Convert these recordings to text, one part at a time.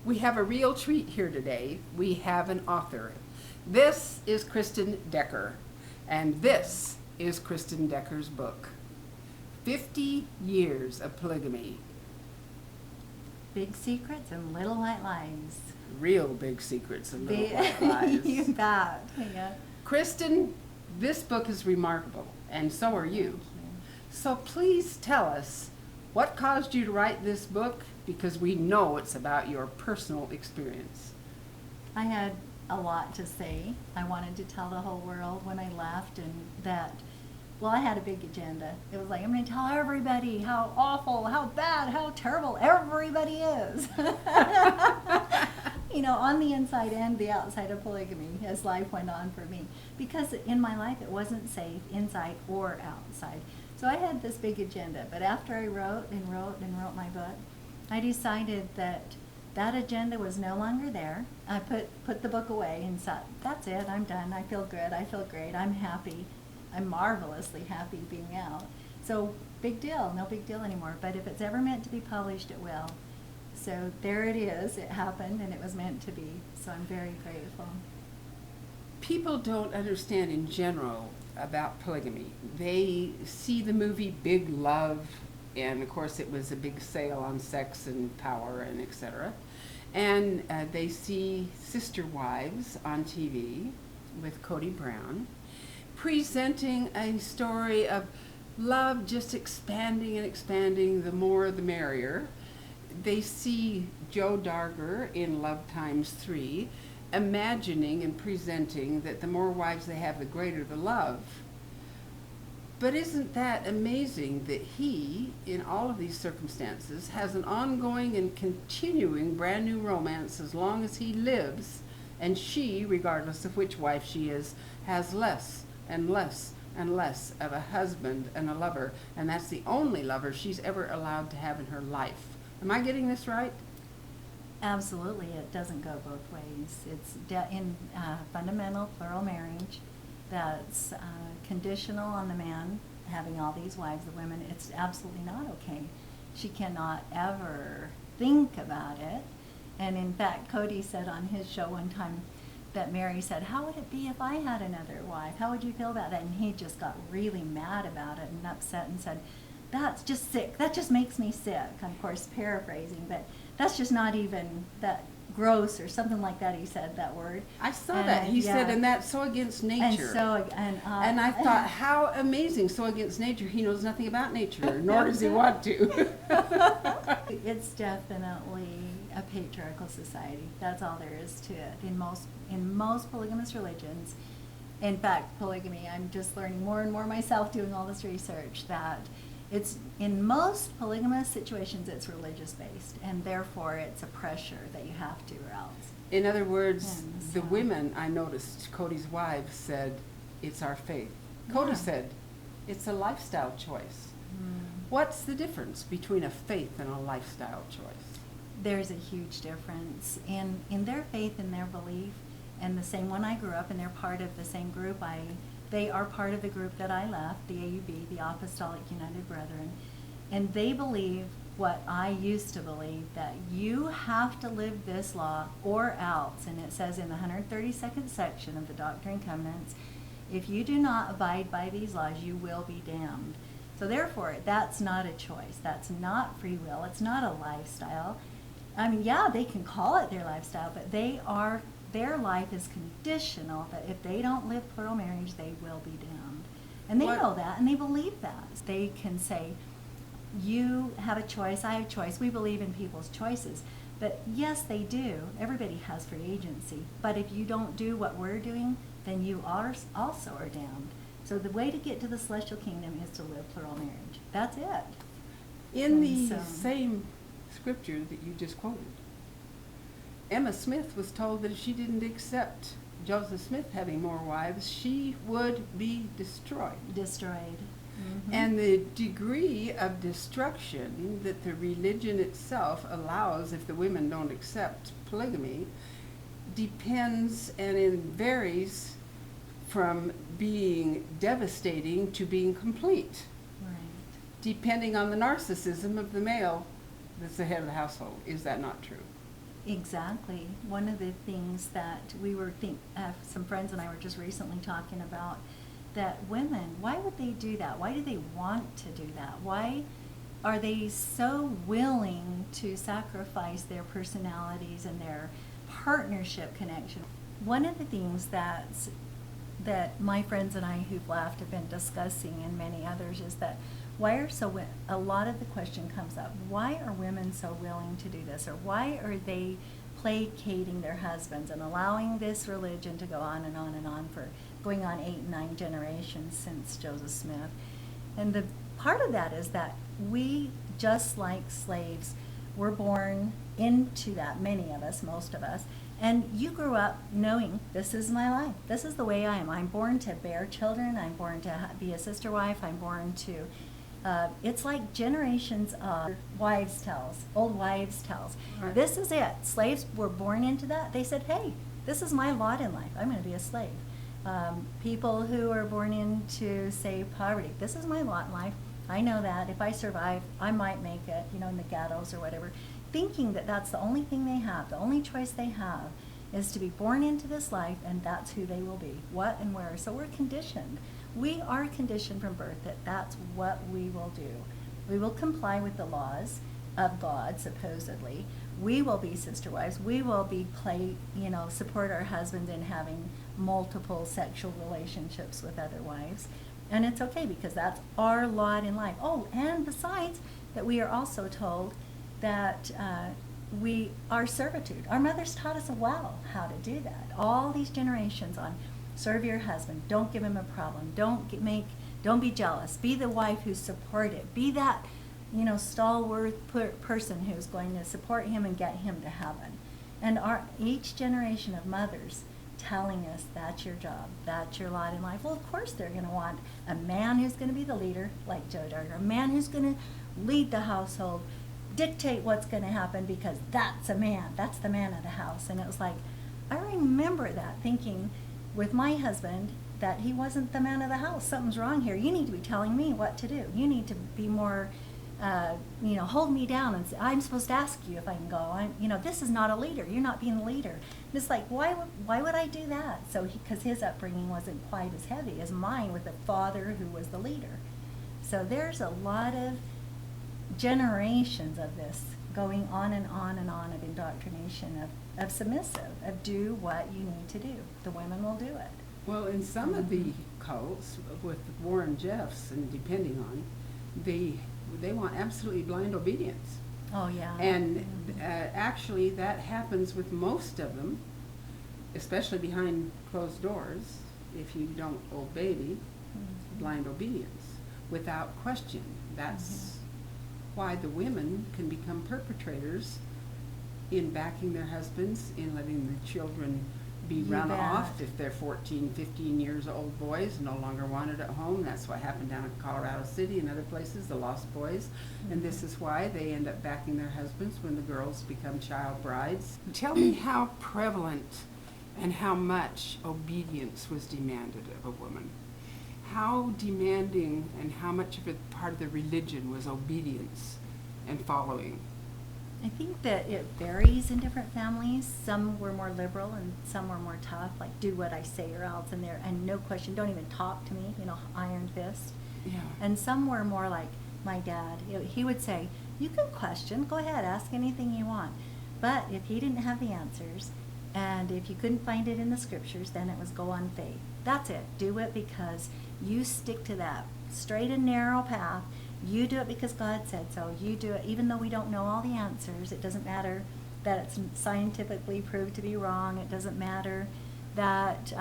We have a real treat here today. We have an author. This is Kristyn Decker, and this is Kristyn Decker's book, 50 Years of Polygamy. Big secrets and little white lies. Real big secrets and little white lies. You bet. Yeah. Kristyn, this book is remarkable, and so are you. So please tell us what caused you to write this book, because we know it's about your personal experience. I had a lot to say. I wanted to tell the whole world when I left, and that, well, I had a big agenda. It was like, I'm going to tell everybody how awful, how bad, how terrible everybody is. You know, on the inside and the outside of polygamy as life went on for me. Because in my life it wasn't safe inside or outside. So I had this big agenda. But after I wrote my book, I decided that that agenda was no longer there. I put the book away and thought, that's it, I'm done. I feel good, I feel great, I'm happy. I'm marvelously happy being out. So big deal, no big deal anymore. But if it's ever meant to be published, it will. So there it is, it happened and it was meant to be. So I'm very grateful. People don't understand in general about polygamy. They see the movie Big Love, and of course it was a big sale on sex and power and etc. And they see Sister Wives on TV with Cody Brown, presenting a story of love just expanding and expanding, the more the merrier. They see Joe Darger in Love Times 3, imagining and presenting that the more wives they have, the greater the love. But isn't that amazing that he, in all of these circumstances, has an ongoing and continuing brand new romance as long as he lives, and she, regardless of which wife she is, has less and less and less of a husband and a lover, and that's the only lover she's ever allowed to have in her life. Am I getting this right? Absolutely, it doesn't go both ways. It's in fundamental plural marriage that's conditional on the man having all these wives, the women. It's absolutely not okay. She cannot ever think about it. And in fact, Cody said on his show one time that Mary said, how would it be if I had another wife? How would you feel about that? And he just got really mad about it and upset and said, that's just sick. That just makes me sick. I'm, of course, paraphrasing, but that's just not even that gross or something like that. He said that word. I saw that. He said, and that's so against nature. And I thought, how amazing. So against nature. He knows nothing about nature, nor does he want to. It's definitely a patriarchal society. That's all there is to it. In most polygamous religions, in fact, polygamy, I'm just learning more and more myself doing all this research, that it's in most polygamous situations it's religious based, and therefore it's a pressure that you have to or else. In other words, the women, I noticed, Cody's wives said, it's our faith. Cody said, it's a lifestyle choice. What's the difference between a faith and a lifestyle choice? There's a huge difference in their faith and their belief, and the same one I grew up in. They're part of the same group. They are part of the group that I left, the AUB, the Apostolic United Brethren, and they believe what I used to believe, that you have to live this law or else, and it says in the 132nd section of the Doctrine and Covenants, if you do not abide by these laws, you will be damned. So therefore, that's not a choice. That's not free will. It's not a lifestyle. I mean, yeah, they can call it their lifestyle, but their life is conditional that if they don't live plural marriage, they will be damned. And they know that, and they believe that. They can say, you have a choice, I have a choice. We believe in people's choices. But yes, they do. Everybody has free agency. But if you don't do what we're doing, then you also are damned. So the way to get to the celestial kingdom is to live plural marriage. That's it. In the same scripture that you just quoted, Emma Smith was told that if she didn't accept Joseph Smith having more wives, she would be destroyed. And the degree of destruction that the religion itself allows if the women don't accept polygamy depends, and it varies from being devastating to being complete, depending on the narcissism of the male that's the head of the household. Is that not true? Exactly. One of the things that we were some friends and I were just recently talking about, that women, why would they do that? Why do they want to do that? Why are they so willing to sacrifice their personalities and their partnership connection? One of the things that my friends and I who've left have been discussing, and many others, is that a lot of the question comes up, why are women so willing to do this? Or why are they placating their husbands and allowing this religion to go on and on and on for going on 8 and 9 generations since Joseph Smith? And the part of that is that we, just like slaves, were born into that, many of us, most of us, and you grew up knowing, this is my life, this is the way I am. I'm born to bear children, I'm born to be a sister wife, I'm born to, it's like generations of old wives' tales. Right. This is it. Slaves were born into that. They said, hey, this is my lot in life, I'm going to be a slave. People who are born into, say, poverty, this is my lot in life. I know that if I survive, I might make it, in the ghettos or whatever. Thinking that that's the only thing they have, the only choice they have is to be born into this life, and that's who they will be, what and where. So we're conditioned. We are conditioned from birth that that's what we will do. We will comply with the laws of God, supposedly. We will be sister wives. We will support our husbands in having multiple sexual relationships with other wives. And it's okay because that's our lot in life. Oh, and besides that, we are also told that we are servitude. Our mothers taught us well how to do that. All these generations on serve your husband, don't give him a problem, don't be jealous, be the wife who's supportive, be that stalwart person who's going to support him and get him to heaven. And each generation of mothers telling us that's your job, that's your lot in life. Well, of course they're going to want a man who's going to be the leader, like Joe Darter, a man who's going to lead the household, dictate what's going to happen, because that's a man. That's the man of the house. And it was like, I remember that thinking with my husband that he wasn't the man of the house. Something's wrong here. You need to be telling me what to do. You need to be more, hold me down and say, I'm supposed to ask you if I can go. This is not a leader. You're not being the leader. And it's like, why would I do that? So because his upbringing wasn't quite as heavy as mine with a father who was the leader. So there's a lot of generations of this going on and on and on of indoctrination of submissive, of do what you need to do. The women will do it. Well, in some of the cults, with Warren Jeffs and depending on, they want absolutely blind obedience. Oh, yeah. And actually that happens with most of them, especially behind closed doors. If you don't obey, blind obedience, without question. That's why the women can become perpetrators in backing their husbands, in letting the children be run off if they're 14, 15 years old boys, no longer wanted at home. That's what happened down in Colorado City and other places, the Lost Boys. And this is why they end up backing their husbands when the girls become child brides. Tell me how prevalent and how much obedience was demanded of a woman. How demanding and how much of it part of the religion was obedience and following? I think that it varies in different families. Some were more liberal and some were more tough, like do what I say or else, and no question, don't even talk to me, iron fist. Yeah. And some were more like my dad. He would say, you can question, go ahead, ask anything you want. But if he didn't have the answers, and if you couldn't find it in the scriptures, then it was go on faith. That's it. Do it because you stick to that straight and narrow path. You do it because God said so. You do it even though we don't know all the answers. It doesn't matter that it's scientifically proved to be wrong. It doesn't matter that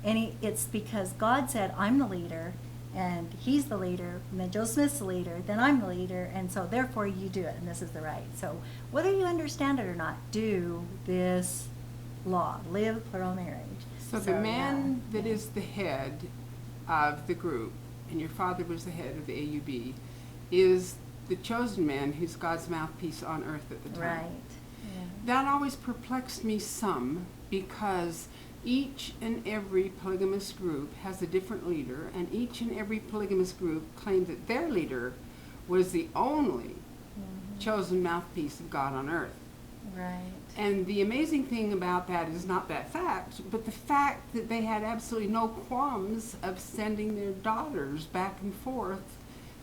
it's because God said, I'm the leader, and he's the leader, and then Joe Smith's the leader, then I'm the leader, and so therefore you do it, and this is the right. So whether you understand it or not, do this law. Live plural marriage. So the man that is the head of the group, and your father was the head of the AUB, is the chosen man who's God's mouthpiece on earth at the time. Right. Yeah. That always perplexed me some, because each and every polygamist group has a different leader, and each and every polygamist group claimed that their leader was the only chosen mouthpiece of God on earth. Right. And the amazing thing about that is not that fact, but the fact that they had absolutely no qualms of sending their daughters back and forth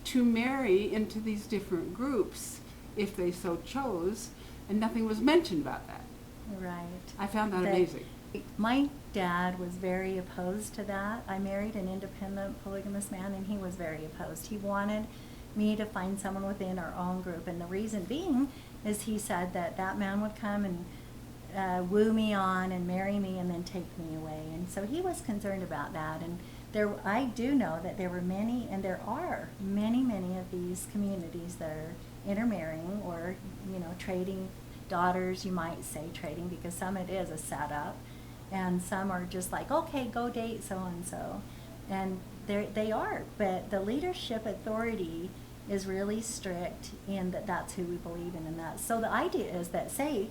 to marry into these different groups if they so chose, and nothing was mentioned about that. Right. I found that amazing. My dad was very opposed to that. I married an independent polygamous man, and he was very opposed. He wanted me to find someone within our own group, and the reason being is he said that that man would come and woo me on and marry me and then take me away. And so he was concerned about that. And I do know that there were many, and there are many of these communities that are intermarrying or, trading daughters, you might say trading, because some it is a setup, and some are just like, okay, go date so-and-so. And they are, but the leadership authority is really strict in that's who we believe in, and that. So the idea is that, say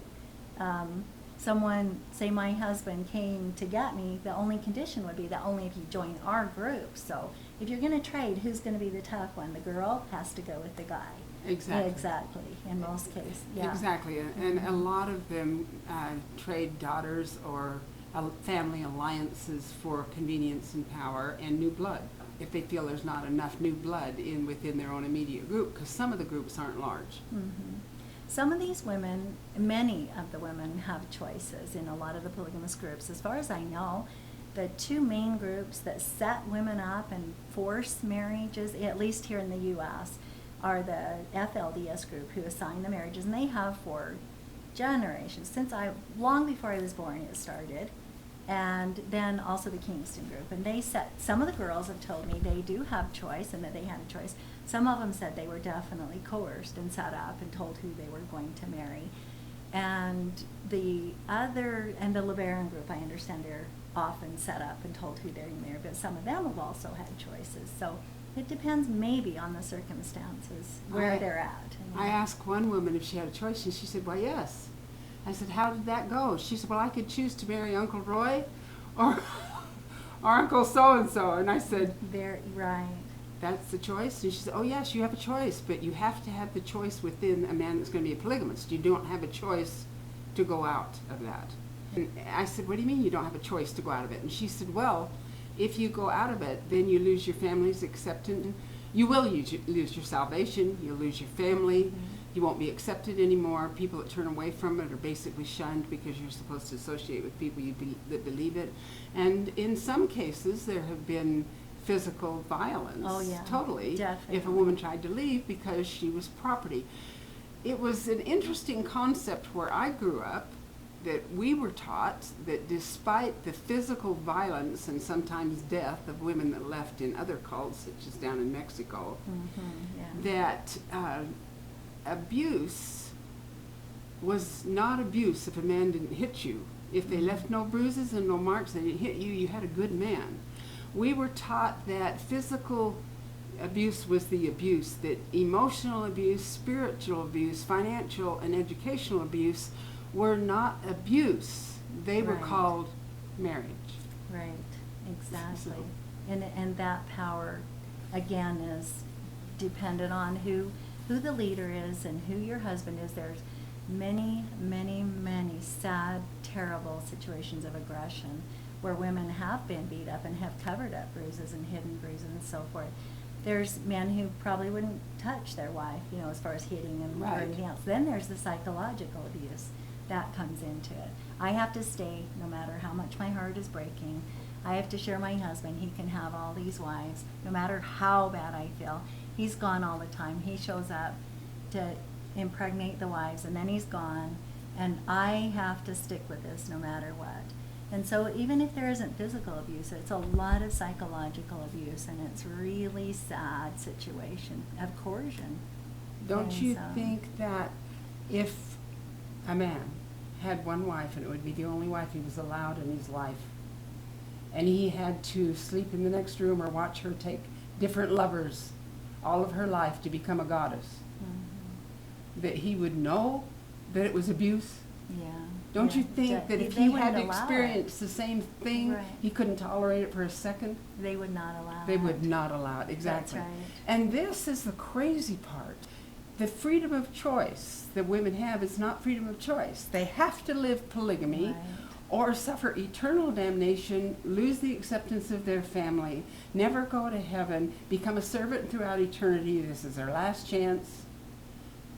my husband came to get me, the only condition would be that only if you join our group. So if you're going to trade, who's going to be the tough one? The girl has to go with the guy. Exactly. In most cases, yeah. Exactly, and a lot of them trade daughters or family alliances for convenience and power and new blood, if they feel there's not enough new blood within their own immediate group, because some of the groups aren't large. Mm-hmm. Some of these women, many of the women have choices in a lot of the polygamous groups. As far as I know, the two main groups that set women up and force marriages, at least here in the U.S., are the FLDS group, who assign the marriages, and they have for generations, long before I was born it started. And then also the Kingston group, and some of the girls have told me they do have choice and that they had a choice. Some of them said they were definitely coerced and set up and told who they were going to marry. And the LeBaron group, I understand they're often set up and told who they're going to marry, but some of them have also had choices. So it depends maybe on the circumstances where they're at. I asked one woman if she had a choice, and she said, "Why, yes." I said, "How did that go?" She said, "Well, I could choose to marry Uncle Roy or Uncle so-and-so." And I said, Right. That's the choice? And she said, "Oh, yes, you have a choice, but you have to have the choice within a man that's going to be a polygamist. You don't have a choice to go out of that." And I said, "What do you mean you don't have a choice to go out of it?" And she said, "Well, if you go out of it, then you lose your family's acceptance. You will lose your salvation. You'll lose your family. Mm-hmm. You won't be accepted anymore. People that turn away from it are basically shunned because you're supposed to associate with people that believe it." And in some cases, there have been physical violence. Oh, yeah. Totally. Definitely. If a woman tried to leave because she was property. It was an interesting concept where I grew up, that we were taught that despite the physical violence and sometimes death of women that left in other cults, such as down in Mexico, that abuse was not abuse if a man didn't hit you. If they left no bruises and no marks, they didn't hit you, you had a good man. We were taught that physical abuse was the abuse, that emotional abuse, spiritual abuse, financial and educational abuse were not abuse. They were called marriage. Right, exactly. And that power, again, is dependent on who the leader is and who your husband is. There's many sad, terrible situations of aggression where women have been beat up and have covered up bruises and hidden bruises and so forth. There's men who probably wouldn't touch their wife, as far as hitting them or anything else. Then there's the psychological abuse that comes into it. I have to stay no matter how much my heart is breaking. I have to share my husband. He can have all these wives, no matter how bad I feel. He's gone all the time. He shows up to impregnate the wives, and then he's gone. And I have to stick with this no matter what. And so even if there isn't physical abuse, it's a lot of psychological abuse, and it's really sad situation of coercion. Don't you think that if a man had one wife and it would be the only wife he was allowed in his life, and he had to sleep in the next room or watch her take different lovers all of her life to become a goddess, that he would know that it was abuse? Yeah. Don't you think that if he had to experience the same thing, he couldn't tolerate it for a second? They would not allow it. They would not allow it, exactly. That's right. And this is the crazy part. The freedom of choice that women have is not freedom of choice. They have to live polygamy Right. or suffer eternal damnation, lose the acceptance of their family, never go to heaven, become a servant throughout eternity. This is their last chance.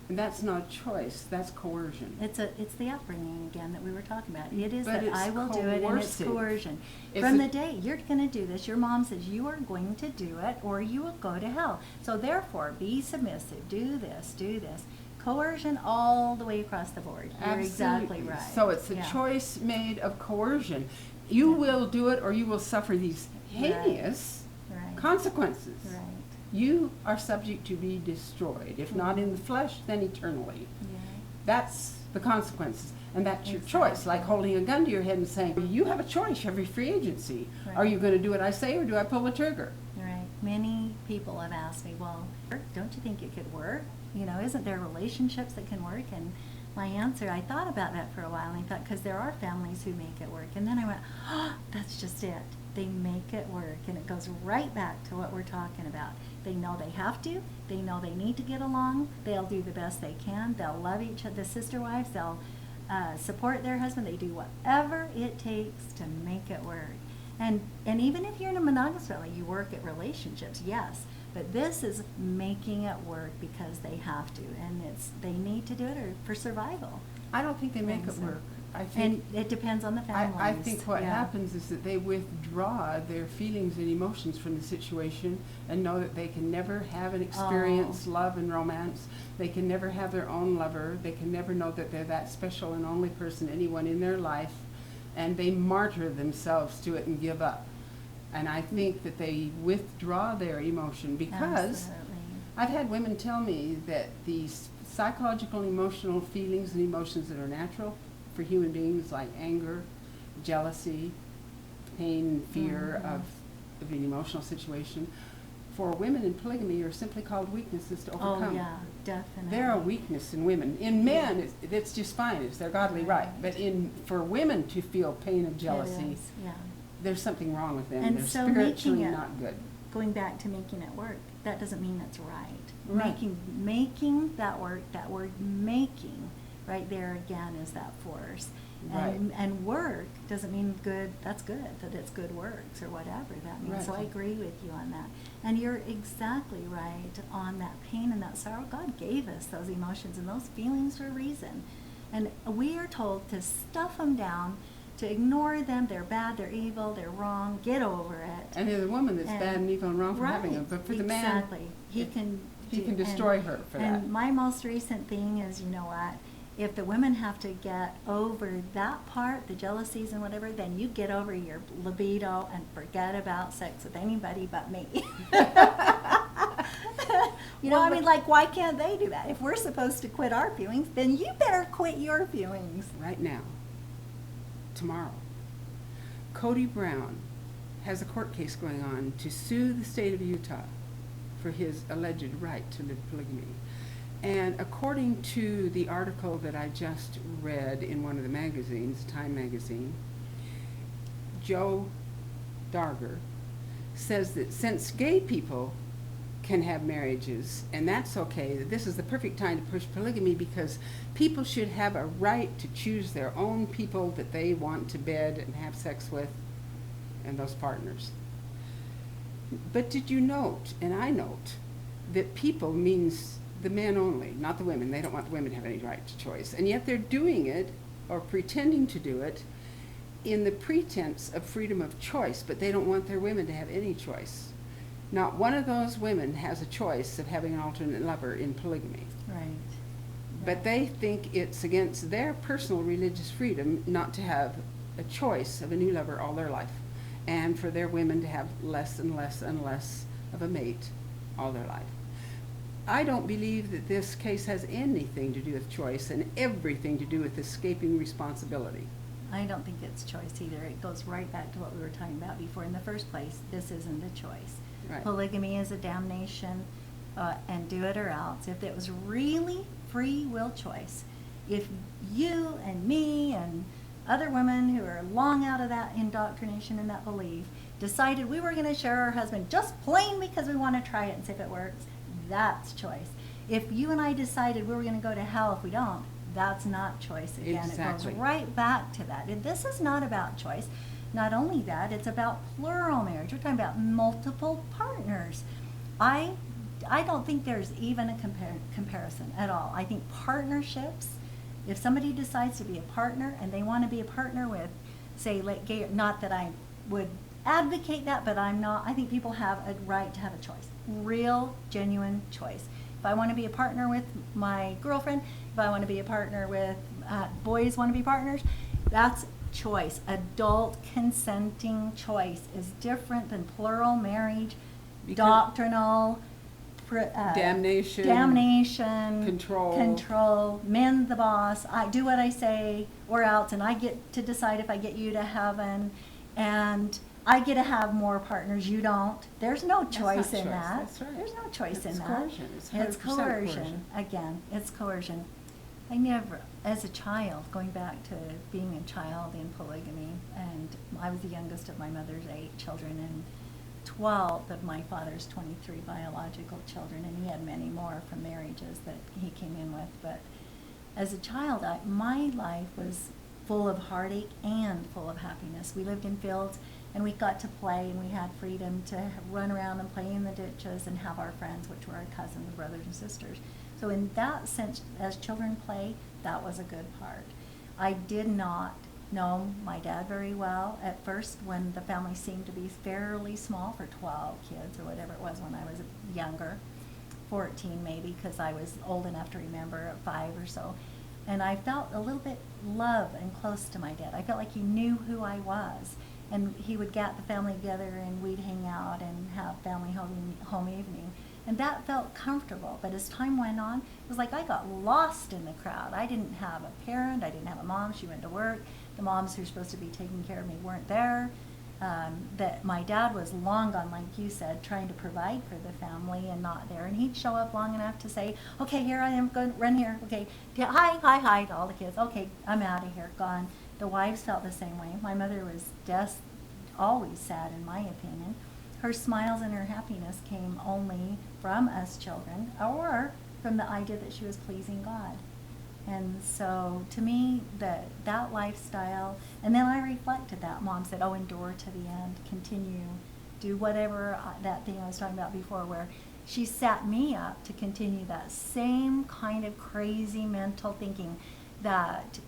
And that's not a choice, that's coercion. It's the upbringing again that we were talking about. It is But that it's I will do it, and it's coercive. coercion. It's From a- the day you're going to do this, your mom says you are going to do it, or you will go to hell. So therefore, be submissive. Do this. Do this. Coercion all the way across the board. You're exactly Absolutely. right. So it's a Yeah. choice made of coercion. You Yeah. will do it or you will suffer these Right. heinous Right. consequences. Right. You are subject to be destroyed, if not in the flesh, then eternally. Yeah. That's the consequences. And that's your Exactly. choice, like holding a gun to your head and saying, you have a choice, every free agency. Right. Are you going to do what I say or do I pull the trigger? Right. Many people have asked me, well, don't you think it could work? You know, isn't there relationships that can work? And my answer, I thought about that for a while, and I thought, because there are families who make it work. And then I went, oh, that's just it. They make it work. And it goes right back to what we're talking about. They know they have to. They know they need to get along. They'll do the best they can. They'll love each other. The sister wives, they'll support their husband. They do whatever it takes to make it work. And even if you're in a monogamous family, you work at relationships, yes. But this is making it work because they have to, and they need to do it for survival. I don't think they make it So- work. I think And it depends on the families. I think what Yeah. happens is that they withdraw their feelings and emotions from the situation and know that they can never have and experience love and romance. They can never have their own lover. They can never know that they're that special and only person, anyone in their life. And they martyr themselves to it and give up. And I think that they withdraw their emotion because Absolutely. I've had women tell me that these psychological and emotional feelings and emotions that are natural for human beings, like anger, jealousy, pain, fear Mhm. of an emotional situation, for women in polygamy are simply called weaknesses to overcome. Oh, yeah, definitely. They're a weakness in women. In men, it's just fine. It's their godly right. Right. But for women to feel pain of jealousy, It is, yeah. there's something wrong with them. And They're so spiritually making it- not good. Going back to making it work, that doesn't mean it's right. Right. Making that work, that word making, right there again is that force. And work doesn't mean good, that's good, that it's good works or whatever that means. Right. So I agree with you on that. And you're exactly right on that pain and that sorrow. God gave us those emotions and those feelings for a reason. And we are told to stuff them down, to ignore them. They're bad, they're evil, they're wrong, get over it. And there's a woman that's And- bad and evil and wrong for having them. But for the man, exactly. He can destroy her for that. And my most recent thing is, you know what? If the women have to get over that part, the jealousies and whatever, then you get over your libido and forget about sex with anybody but me. You know, Well, I mean, like, why can't they do that? If we're supposed to quit our feelings, then you better quit your feelings. Right now, tomorrow, Cody Brown has a court case going on to sue the state of Utah for his alleged right to live polygamy. And according to the article that I just read in one of the magazines, Time magazine, Joe Darger says that since gay people can have marriages, and that's okay, that this is the perfect time to push polygamy because people should have a right to choose their own people that they want to bed and have sex with and those partners. But did you note, and I note, that people means the men only, not the women. They don't want the women to have any right to choice. And yet they're doing it, or pretending to do it, in the pretense of freedom of choice, but they don't want their women to have any choice. Not one of those women has a choice of having an alternate lover in polygamy. Right. But they think it's against their personal religious freedom not to have a choice of a new lover all their life, and for their women to have less and less and less of a mate all their life. I don't believe that this case has anything to do with choice and everything to do with escaping responsibility. I don't think it's choice either. It goes right back to what we were talking about before. In the first place, this isn't a choice. Right. Polygamy is a damnation, and do it or else. If it was really free will choice, if you and me and other women who are long out of that indoctrination and that belief decided we were going to share our husband just plain because we want to try it and see if it works, that's choice. If you and I decided we were going to go to hell if we don't, that's not choice again. Exactly. It goes right back to that. And this is not about choice. Not only that, it's about plural marriage. We're talking about multiple partners. I don't think there's even a comparison at all. I think partnerships, if somebody decides to be a partner and they want to be a partner with, say, like gay, not that I would advocate that, but I'm not. I think people have a right to have a choice, real, genuine choice. If I want to be a partner with my girlfriend, if I want to be a partner with boys want to be partners, that's choice. Adult consenting choice is different than plural marriage, doctrinal, damnation, control, men the boss, I do what I say or else, and I get to decide if I get you to heaven, and I get to have more partners, you don't. There's no choice in that. That's right. There's no choice in that. Coercion. It's coercion. Again, it's coercion. I never, as a child, going back to being a child in polygamy, and I was the youngest of my mother's 8 children, and 12 of my father's 23 biological children, and he had many more from marriages that he came in with. But as a child, my life was full of heartache and full of happiness. We lived in fields, and we got to play, and we had freedom to run around and play in the ditches and have our friends, which were our cousins, brothers and sisters. So in that sense, as children play, that was a good part. I did not know my dad very well at first, when the family seemed to be fairly small for 12 kids or whatever it was when I was younger, 14 maybe, because I was old enough to remember at 5 or so. And I felt a little bit love and close to my dad. I felt like he knew who I was. And he would get the family together, and we'd hang out and have family home evening. And that felt comfortable. But as time went on, it was like I got lost in the crowd. I didn't have a parent. I didn't have a mom. She went to work. The moms who were supposed to be taking care of me weren't there. That my dad was long gone, like you said, trying to provide for the family and not there. And he'd show up long enough to say, okay, here I am, going run here. Okay, hi to all the kids. Okay, I'm out of here, gone. The wives felt the same way. My mother was always sad, in my opinion. Her smiles and her happiness came only from us children, or from the idea that she was pleasing God. And so to me, that lifestyle, and then I reflected that. Mom said, oh, endure to the end, continue, do whatever, that thing I was talking about before, where she set me up to continue that same kind of crazy mental thinking, that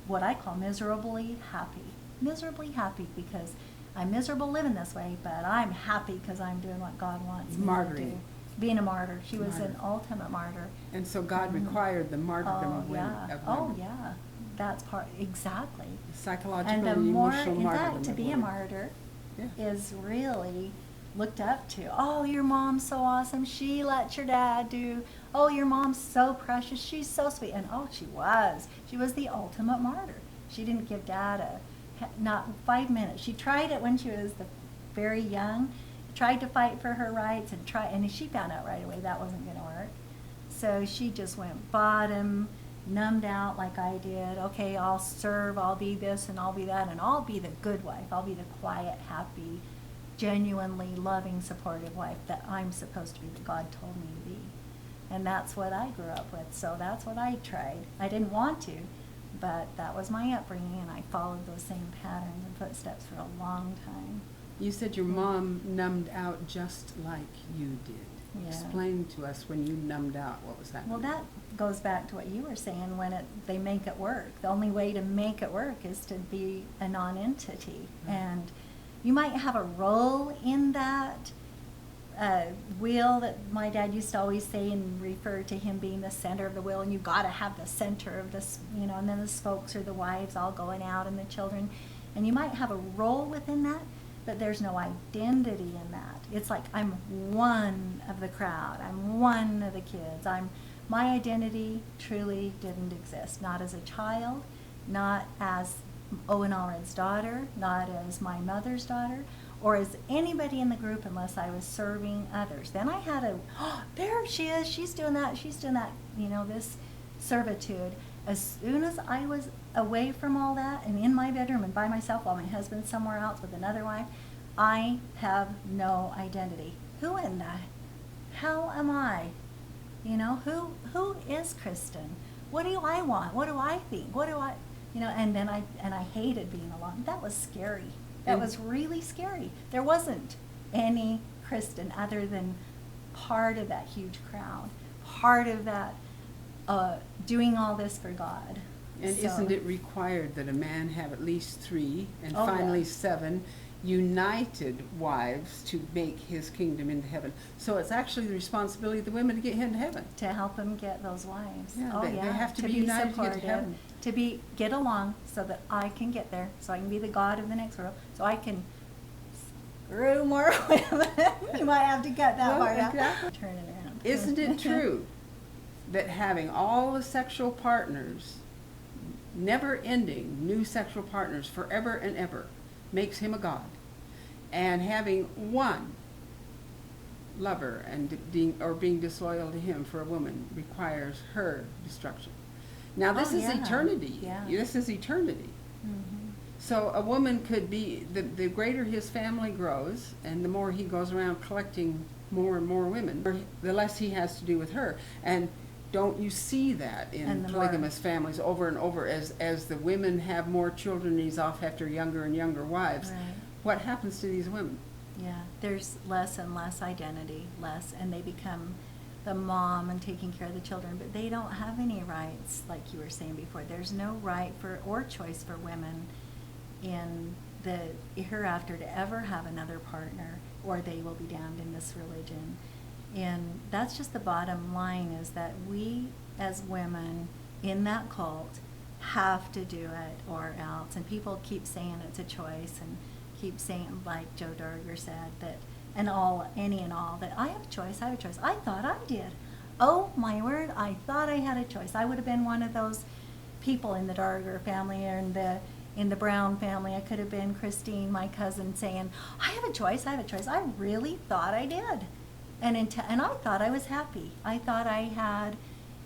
what I call miserably happy. Miserably happy because I'm miserable living this way, but I'm happy because I'm doing what God wants me to do. Being a martyr. She was an ultimate martyr. And so God required the martyrdom of women. Oh, yeah. That's part, exactly. Psychological and emotional in martyrdom. fact, to be a martyr Yeah. is really looked up to. Oh, your mom's so awesome. She lets your dad do. Oh, your mom's so precious. She's so sweet. And oh, she was. She was the ultimate martyr. She didn't give dad not 5 minutes. She tried it when she was very young, tried to fight for her rights, and she found out right away that wasn't going to work. So she just went bottom, numbed out like I did. Okay, I'll serve, I'll be this and I'll be that, and I'll be the good wife. I'll be the quiet, happy, genuinely loving, supportive wife that I'm supposed to be, that God told me to be. And that's what I grew up with. So that's what I tried. I didn't want to, but that was my upbringing, and I followed those same patterns and footsteps for a long time. You said your mom numbed out just like you did. Yeah. Explain to us when you numbed out, what was happening? Well, that goes back to what you were saying, when they make it work. The only way to make it work is to be a non-entity. Right. And you might have a role in that wheel that my dad used to always say and refer to him being the center of the wheel, and you've got to have the center of this, and then the spokes are the wives all going out and the children. And you might have a role within that, but there's no identity in that. It's like I'm one of the crowd. I'm one of the kids. My identity truly didn't exist. Not as a child, not as Owen Allred's daughter, not as my mother's daughter, or as anybody in the group unless I was serving others. Then I had there she is, she's doing that, this servitude. As soon as I was away from all that and in my bedroom and by myself while my husband's somewhere else with another wife, I have no identity. Who in the hell am I? You know, who is Kristyn? What do I want? What do I think? What do I, you know, and then I hated being alone. That was scary. That And- was really scary. There wasn't any Kristyn other than part of that huge crowd, part of that doing all this for God. And So- isn't it required that a man have at least 3 and Oh, finally yeah. 7 united wives to make his kingdom into heaven? So it's actually the responsibility of the women to get him to heaven. to help them get those wives. Yeah, Oh they yeah, have to be united to get to supportive, heaven. to get along so that I can get there, so I can be the God of the next world, so I can screw more women. You might have to cut that Well, part out. exactly. Turn it around. Isn't it true that having all the sexual partners, never ending new sexual partners forever and ever, makes him a god? And having one lover and being disloyal to him for a woman requires her destruction. Now this Oh, is yeah. eternity. Yeah. This is eternity. Mhm. So a woman could be, the greater his family grows and the more he goes around collecting more and more women, the less he has to do with her. And don't you see that in And the more- polygamous families over and over, as the women have more children and he's off after younger and younger wives? Right. What happens to these women? Yeah, there's less and less identity, and they become the mom and taking care of the children, but they don't have any rights, like you were saying before. There's no right or choice for women in the hereafter to ever have another partner, or they will be damned in this religion. And that's just the bottom line, is that we as women in that cult have to do it or else. And people keep saying it's a choice, and keep saying, like Joe Darger said, that any and all, that I have a choice, I have a choice. I thought I did. Oh my word, I thought I had a choice. I would have been one of those people in the Darger family or in the Brown family. I could have been Christine, my cousin, saying, I have a choice, I have a choice. I really thought I did. And I thought I was happy. I thought I had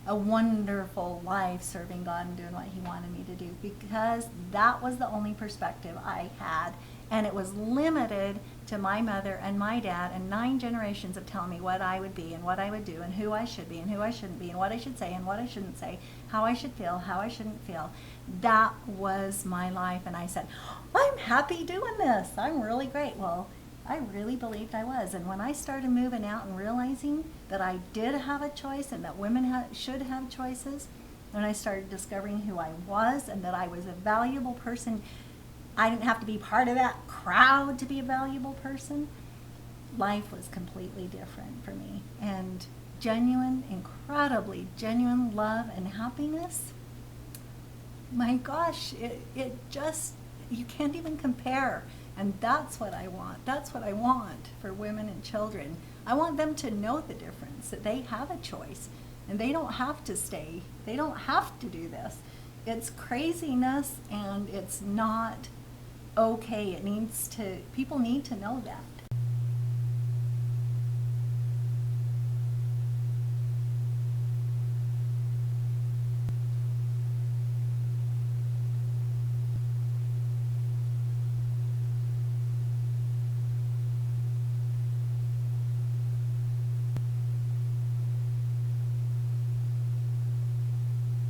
a wonderful life serving God and doing what he wanted me to do, because that was the only perspective I had. And it was limited to my mother and my dad and 9 generations of telling me what I would be and what I would do and who I should be and who I shouldn't be and what I should say and what I shouldn't say, how I should feel, how I shouldn't feel. That was my life. And I said, I'm happy doing this. I'm really great. Well, I really believed I was. And when I started moving out and realizing that I did have a choice and that women should have choices, when I started discovering who I was and that I was a valuable person, I didn't have to be part of that crowd to be a valuable person. Life was completely different for me. And genuine, incredibly genuine love and happiness, my gosh, it just, you can't even compare. And that's what I want. That's what I want for women and children. I want them to know the difference, that they have a choice and they don't have to stay. They don't have to do this. It's craziness and it's not okay. People need to know that.